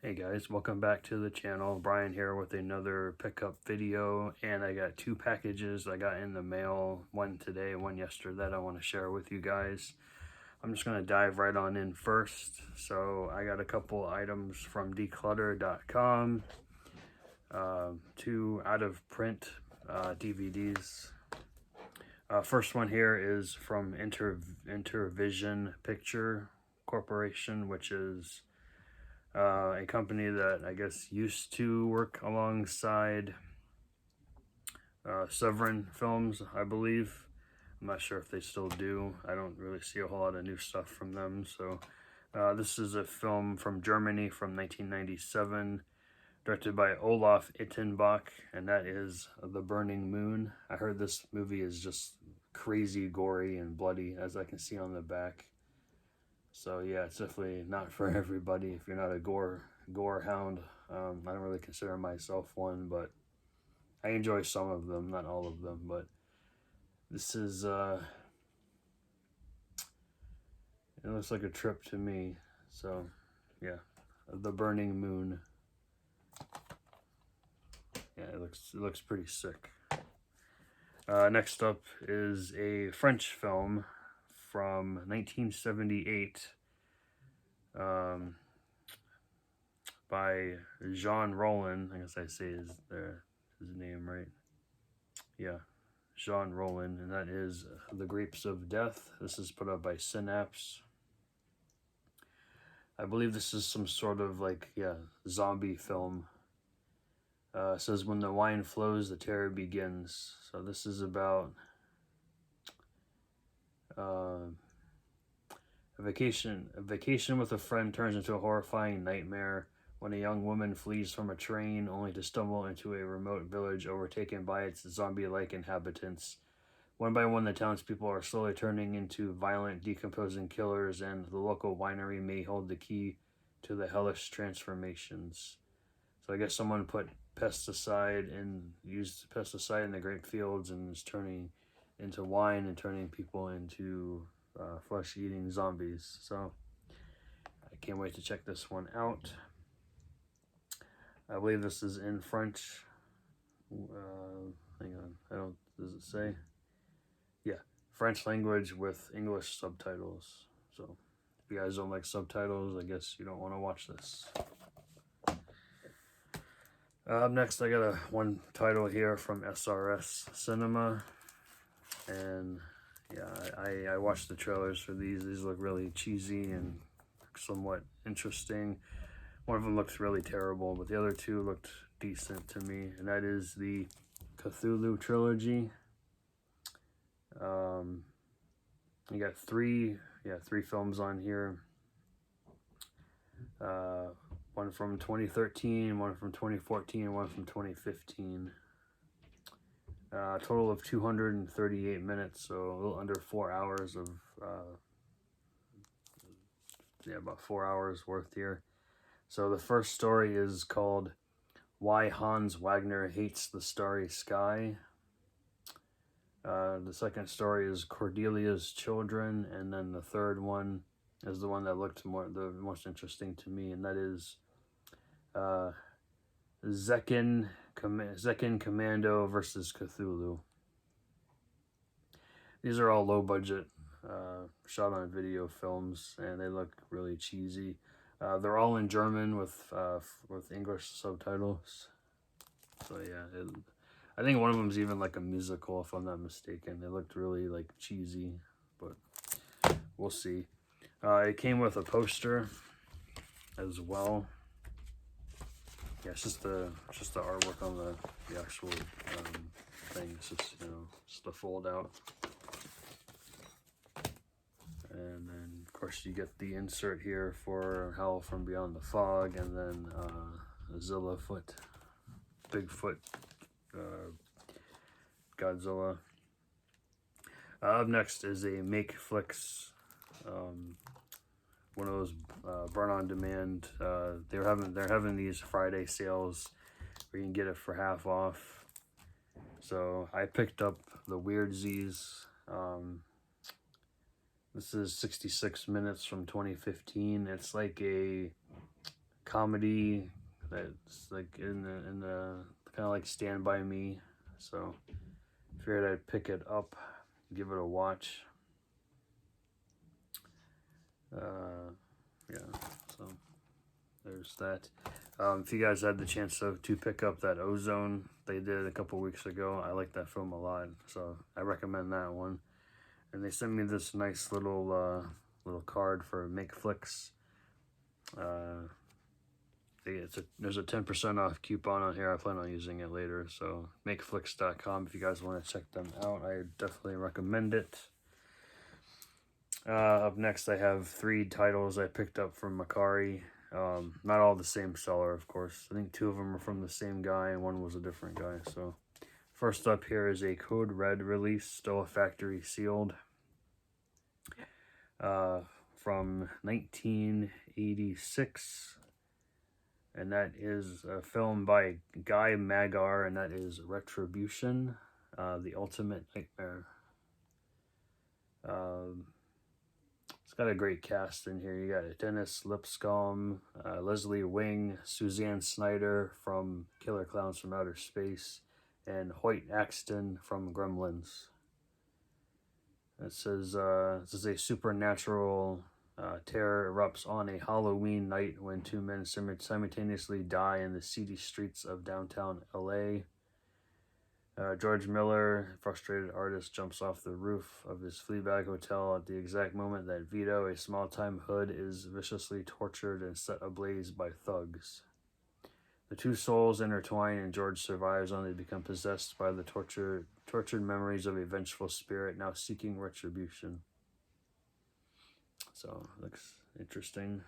Hey guys, welcome back to the channel. Brian here with another pickup video, and I got two packages I got in the mail, one today and one yesterday, that I want to share with you guys. I'm just going to dive right on in first. So I got a couple items from declutter.com, two out of print DVDs. First one here is from Intervision Picture Corporation, which is a company that I guess used to work alongside Severin Films, I believe. I'm not sure if they still do. I don't really see a whole lot of new stuff from them. So this is a film from Germany from 1997, directed by Olaf Ittenbach, and that is The Burning Moon. I heard this movie is just crazy gory and bloody, as I can see on the back. So yeah, it's definitely not for everybody if you're not a gore hound. I don't really consider myself one, but I enjoy some of them, not all of them. But this is it looks like a trip to me. So yeah, The Burning Moon. Yeah, it looks pretty sick. Next up is a French film from 1978 by Jean Rollin. I guess I say his name right. Yeah, Jean Rollin, and that is The Grapes of Death. This is put up by Synapse. I believe this is some sort of zombie film. It says when the wine flows, the terror begins. So this is about a vacation with a friend turns into a horrifying nightmare when a young woman flees from a train only to stumble into a remote village overtaken by its zombie-like inhabitants. One by one, the townspeople are slowly turning into violent, decomposing killers, and the local winery may hold the key to the hellish transformations. So I guess someone put used pesticide in the grape fields and is turning into wine and turning people into flesh-eating zombies. So I can't wait to check this one out. I believe this is in French. Hang on, does it say? Yeah, French language with English subtitles. So if you guys don't like subtitles, I guess you don't want to watch this. Next, I got one title here from SRS Cinema, and yeah, I watched the trailers for these. These look really cheesy and somewhat interesting. One of them looks really terrible, but the other two looked decent to me, and that is the Cthulhu Trilogy. You got three films on here. One from 2013, one from 2014, and one from 2015. Total of 238 minutes, so a little under 4 hours of, about 4 hours worth here. So the first story is called Why Hans Wagner Hates the Starry Sky. The second story is Cordelia's Children, and then the third one is the one that looked the most interesting to me, and that is Zekken Commando versus Cthulhu. These are all low budget shot on video films, and they look really cheesy. They're all in German with English subtitles. So yeah, I think one of them is even like a musical, if I'm not mistaken. They looked really like cheesy, but we'll see. It came with a poster as well. Yeah, it's just the artwork on the actual thing. It's just just a fold out. And then, of course, you get the insert here for Howl from Beyond the Fog, and then Zillafoot, Bigfoot, Godzilla. Up next is a Makeflix, one of those burn on demand. They're having these Friday sales where you can get it for half off. So I picked up the Weird Z's. This is 66 minutes from 2015. It's like a comedy that's like in the kind of like Stand By Me. So figured I'd pick it up, give it a watch. Yeah, so there's that. If you guys had the chance to pick up that Ozone they did a couple weeks ago, I like that film a lot, so I recommend that one. And they sent me this nice little card for MakeFlix. There's a 10% off coupon on here. I plan on using it later, so makeflix.com if you guys want to check them out. I definitely recommend it. Up next, I have 3 titles I picked up from Macari. Not all the same seller, of course. I think 2 of them are from the same guy and 1 was a different guy. So first up here is a Code Red release, still a factory sealed, from 1986. And that is a film by Guy Magar, and that is Retribution, The Ultimate Nightmare. It's got a great cast in here. You got Dennis Lipscomb, Leslie Wing, Suzanne Snyder from Killer Clowns from Outer Space, and Hoyt Axton from Gremlins. It says, this is a supernatural terror erupts on a Halloween night when 2 men simultaneously die in the seedy streets of downtown LA. George Miller, frustrated artist, jumps off the roof of his Fleabag hotel at the exact moment that Vito, a small-time hood, is viciously tortured and set ablaze by thugs. The 2 souls intertwine and George survives, only to become possessed by the tortured memories of a vengeful spirit now seeking retribution. So, looks interesting.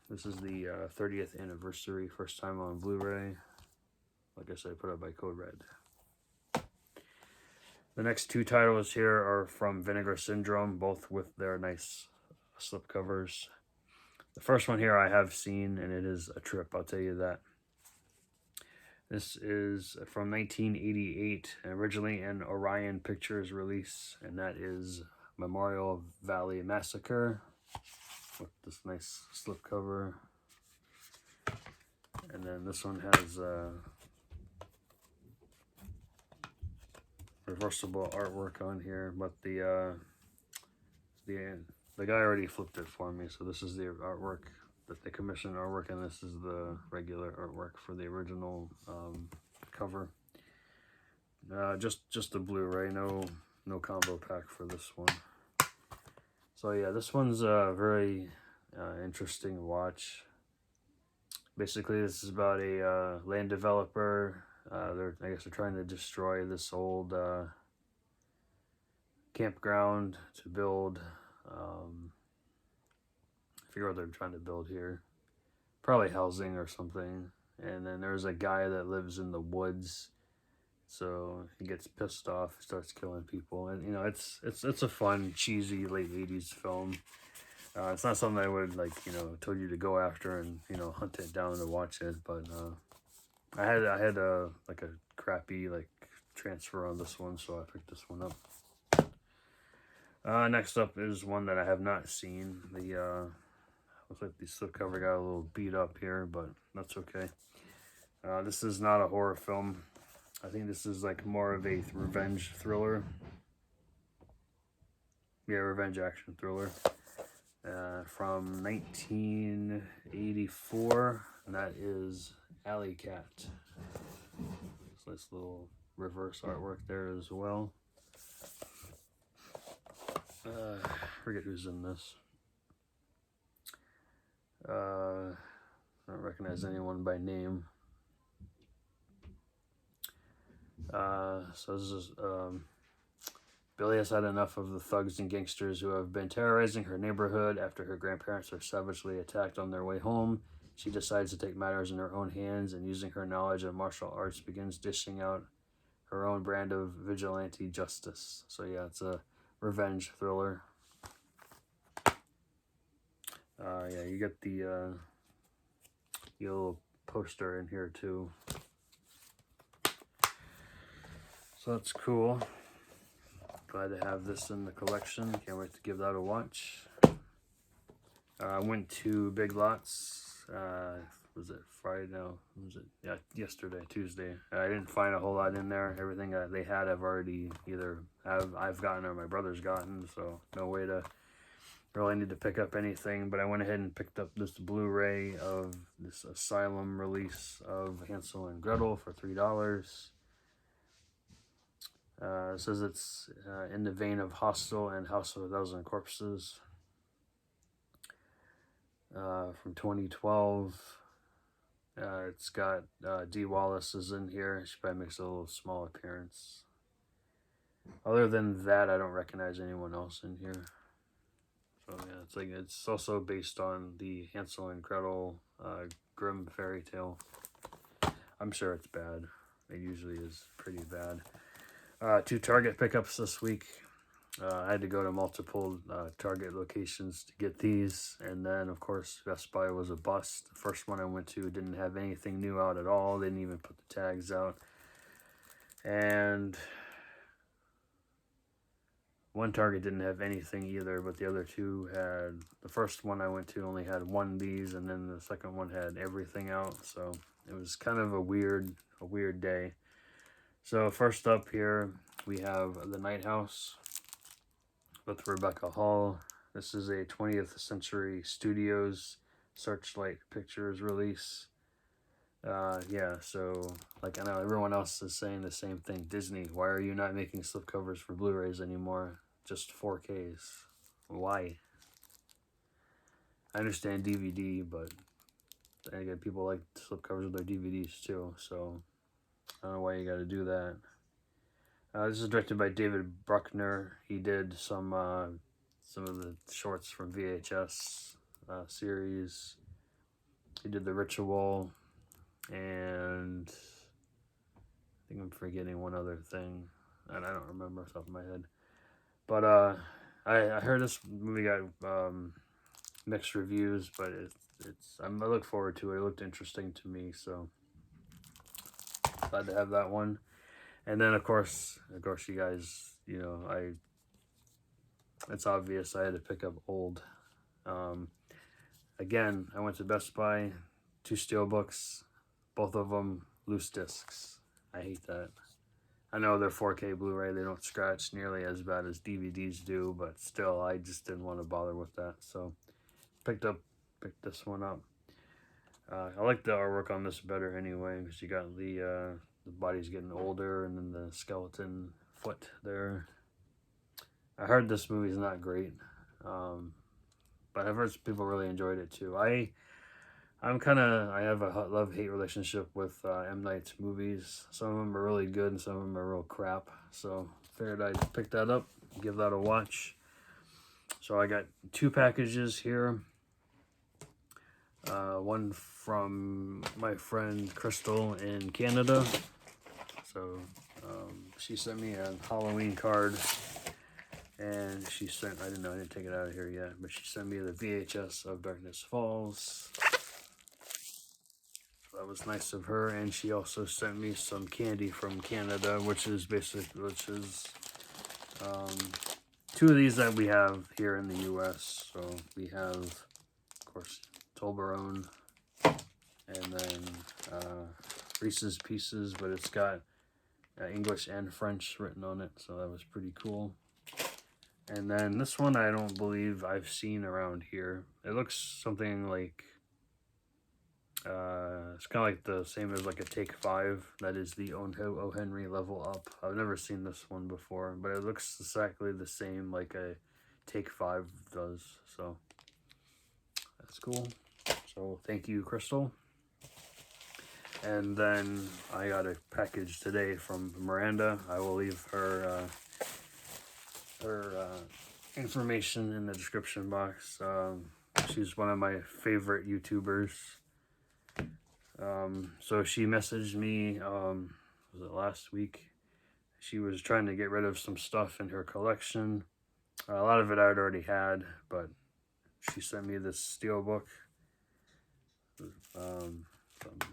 This is the 30th anniversary, first time on Blu-ray. Like I said, put up by Code Red. The next 2 titles here are from Vinegar Syndrome, both with their nice slipcovers. The first one here I have seen, and it is a trip, I'll tell you that. This is from 1988, originally an Orion Pictures release, and that is Memorial Valley Massacre, with this nice slipcover. And then this one has reversible artwork on here, but the guy already flipped it for me, so this is the artwork that they commissioned artwork, and this is the regular artwork for the original cover. Just the Blu-ray, no combo pack for this one. So yeah, this one's a very interesting watch. Basically, this is about a land developer. I guess they're trying to destroy this old campground to build. I forget what they're trying to build here. Probably housing or something. And then there's a guy that lives in the woods. So he gets pissed off, starts killing people, and you know it's a fun, cheesy late '80s film. It's not something I would told you to go after and hunt it down to watch it, but I had a crappy transfer on this one, so I picked this one up. Next up is one that I have not seen. Looks like the slipcover got a little beat up here, but that's okay. This is not a horror film. I think this is more of a revenge thriller. Yeah, revenge action thriller. From 1984, and that is Alley Cat. Nice little reverse artwork there as well. Forget who's in this. I don't recognize anyone by name. So this is Billy has had enough of the thugs and gangsters who have been terrorizing her neighborhood. After her grandparents are savagely attacked on their way home, she decides to take matters in her own hands, and using her knowledge of martial arts begins dishing out her own brand of vigilante justice. So yeah, it's a revenge thriller. Yeah, you get the little poster in here too. So that's cool. Glad to have this in the collection. Can't wait to give that a watch. I went to Big Lots was it Friday? No, was it? Yeah, yesterday, Tuesday. I didn't find a whole lot in there. Everything that they had, I've already I've gotten or my brother's gotten. So no way to really need to pick up anything. But I went ahead and picked up this Blu-ray of this Asylum release of Hansel and Gretel for $3. It says it's in the vein of Hostel and House of a Thousand Corpses from 2012. It's got Dee Wallace is in here. She probably makes a little small appearance. Other than that, I don't recognize anyone else in here. So yeah, it's also based on the Hansel and Gretel Grimm fairy tale. I'm sure it's bad. It usually is pretty bad. 2 Target pickups this week. I had to go to multiple Target locations to get these, and then of course Best Buy was a bust. The first one I went to didn't have anything new out at all. They didn't even put the tags out. And one Target didn't have anything either, but the other 2 had. The first one I went to only had one of these, and then the second one had everything out. So it was kind of a weird day. So first up here, we have The Night House with Rebecca Hall. This is a 20th Century Studios Searchlight Pictures release. Yeah, so like I know everyone else is saying the same thing. Disney, why are you not making slipcovers for Blu-rays anymore? Just 4Ks. Why? I understand DVD, but again, people like slipcovers of their DVDs too, so I don't know why you got to do that. This is directed by David Bruckner. He did some of the shorts from VHS series. He did The Ritual, and I think I'm forgetting one other thing, and I don't remember off the top of my head. But I heard this movie got mixed reviews, but I look forward to it. It looked interesting to me, so glad to have that one. And then of course, you guys, you know, it's obvious I had to pick up Old. Again, I went to Best Buy, 2 steelbooks, both of them loose discs. I hate that. I know they're 4K Blu-ray, they don't scratch nearly as bad as DVDs do, but still, I just didn't want to bother with that. So, picked this one up. I like the artwork on this better anyway, because you got the body's getting older, and then the skeleton foot there. I heard this movie's not great, but I've heard people really enjoyed it too. I have a love-hate relationship with M. Night's movies. Some of them are really good, and some of them are real crap. So figured I'd pick that up, give that a watch. So I got 2 packages here. One from my friend Crystal in Canada. So she sent me a Halloween card, and she sent, I didn't take it out of here yet, but she sent me the VHS of Darkness Falls. So that was nice of her, and she also sent me some candy from Canada, which is 2 of these that we have here in the U.S. So we have, of course, Toblerone, and then Reese's Pieces, but it's got English and French written on it, so that was pretty cool. And then this one I don't believe I've seen around here. It looks something like, it's kind of like the same as like a Take 5. That is the O. Henry Level Up. I've never seen this one before, but it looks exactly the same like a Take 5 does, so that's cool. So thank you, Crystal. And then I got a package today from Miranda. I will leave her information in the description box. She's one of my favorite YouTubers. So she messaged me, was it last week? She was trying to get rid of some stuff in her collection. A lot of it I'd already had, but she sent me this steelbook. Something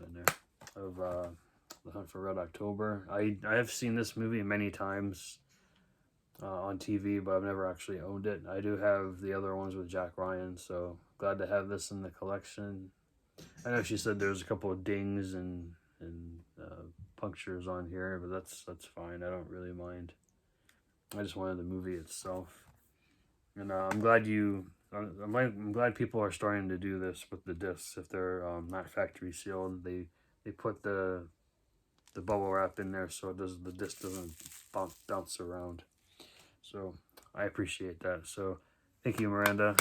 in there of The Hunt for Red October. I have seen this movie many times on TV, but I've never actually owned it. I do have the other ones with Jack Ryan, so glad to have this in the collection. I know she said there's a couple of dings and punctures on here, but that's fine. I don't really mind. I just wanted the movie itself, and I'm glad I'm glad people are starting to do this with the discs. If they're not factory sealed, they put the bubble wrap in there so the disc doesn't bounce around. So I appreciate that. So thank you, Miranda.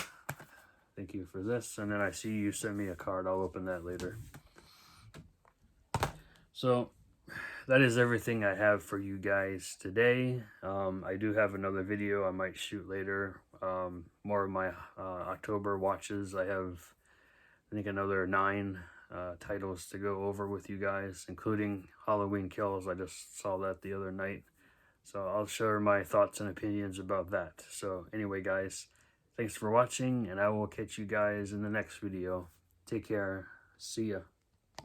Thank you for this. And then I see you sent me a card. I'll open that later. So that is everything I have for you guys today. I do have another video I might shoot later. More of my October watches. I have, I think, another 9 titles to go over with you guys, including Halloween Kills. I just saw that the other night. So I'll share my thoughts and opinions about that. So anyway, guys, thanks for watching, and I will catch you guys in the next video. Take care. See ya.